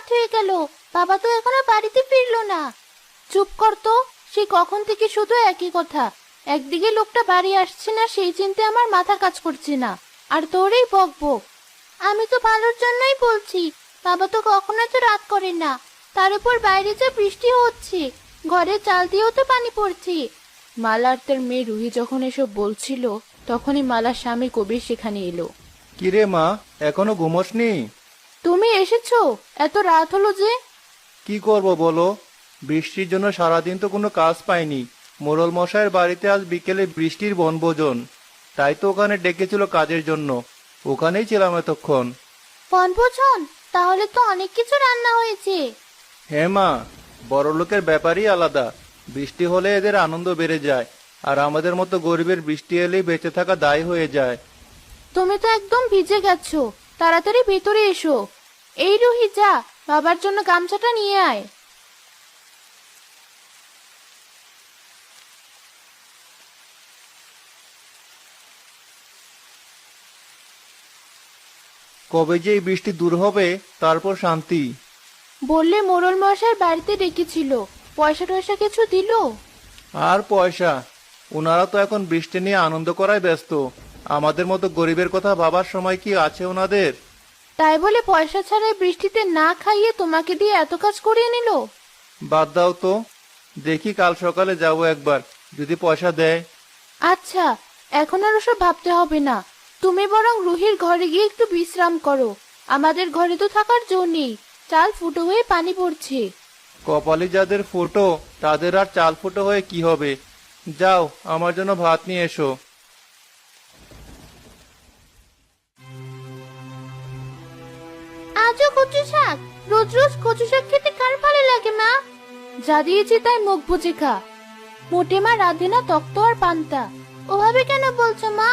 রাত হয়ে গেল, বাবা তো এখনো বাড়িতে ফিরলো না। চুপ কর তো, সে কখন থেকে শুধু একই কথা। একদিকে লোকটা বাড়ি আসছে না সেই চিন্তায় আমার মাথা কাজ করছে না, আর তোরই বক বক। আমি তো ভালোর জন্যই বলছি, বাবা তো কখনো তো রাত করে না। তার উপর বাইরে যে বৃষ্টি হচ্ছে, ঘরে চাল দিয়েও তো পানি পড়ছে। মালা আর তার মেয়ে রুহি যখন এসব বলছিল, তখনই মালার স্বামী কবির সেখানে এলো। কিরে মা, এখনো ঘুমোসনি? তুমি এসেছো? এত রাত হলো যে? কি করব বলো, বৃষ্টির জন্য সারাদিন তো কোনো কাজ পাইনি। মোড়ল মশাইয়ের বাড়িতে আজ বিকেলে বৃষ্টির বনভোজন, তাই তো ওখানে ডেকেছিল কাজের জন্য। ওখানেই ছিলাম এতক্ষণ। বনভোজন? তাহলে তো অনেক কিছু রান্না হয়েছে। হ্যাঁ মা, বড়লোকের ব্যাপারই আলাদা। বৃষ্টি হলে এদের আনন্দ বেড়ে যায়, আর আমাদের মতো গরিবের বৃষ্টি এলেই বেঁচে থাকা দায় হয়ে যায়। তুমি তো একদম ভিজে গেছো, তাড়াতাড়ি ভেতরে এসো। এই রুহি, যা বাবার জন্য গামছাটা নিয়ে আয়। কবে যে এই বৃষ্টি দূর হবে, তারপর শান্তি। বললে মোড়ল মশাই বাড়িতে ডেকেছিল, পয়সা টয়সা কিছু দিলো? আর পয়সা? ওনারা তো এখন বৃষ্টি নিয়ে আনন্দ করায় ব্যস্ত। আমাদের মতো গরিবের কথা ভাবার সময় কি আছে ওনাদের? তাই বলে পয়সা ছাড়াই বৃষ্টিতে না খাইয়ে তোমাকে দিয়ে এত কাজ করিয়ে নিল? বাদ দাও তো, দেখি কাল সকালে যাব একবার, যদি পয়সা দেয়। আচ্ছা, এখন আর ওসব ভাবতে হবে না। তুমি বরং রুহির ঘরে গিয়ে একটু বিশ্রাম করো। আমাদের ঘরে তো থাকার জো নেই, চাল ফুটো হয়ে পানি পড়ছে। কপালে যাদের ফুটো, তাদের আর চাল ফুটো হয়ে কি হবে? যাও, আমার জন্য ভাত নিয়ে এসো। আজও কচু শাক? রোজ রোজ কচু শাক খেতে কার ভালো লাগে মা? যা দিয়েছি তাই মুখ বুজে খা। মোটে মা রাধে না তক্ত আর পান্তা। ওভাবে কেন বলছো মা?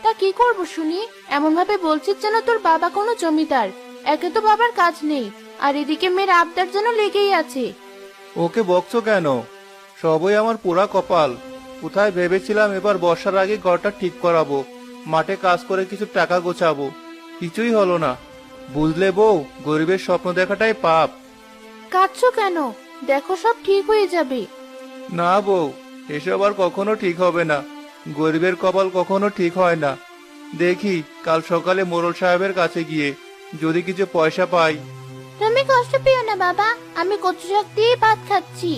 তা কি করবো শুনি? এমন ভাবে বলছিস যেন তোর বাবা কোনো জমিদার। একে তো বাবার কাজ নেই, আর এদিকে মেয়ের আবদার যেন লেগেই আছে। ওকে বকছো কেন? সবই আমার পুরা কপাল। কোথায় ভেবেছিলাম এবার বর্ষার আগে ঘরটা ঠিক করাবো, মাঠে কাজ করে কিছু টাকা গোছাবো। কিছুই হলো না। বুঝলে বউ, গরিবের স্বপ্ন দেখাটাই পাপ। কাঁদছো কেন? দেখো সব ঠিক হয়ে যাবে। না বউ, এসব আর কখনো ঠিক হবে না। গরিবের কপাল কখনো ঠিক হয় না। দেখি কাল সকালে মোড়ল সাহেবের কাছে গিয়ে যদি কিছু পয়সা পাই। তুমি কষ্ট পেও না বাবা, আমি কচু শাক দিয়ে ভাত খাচ্ছি।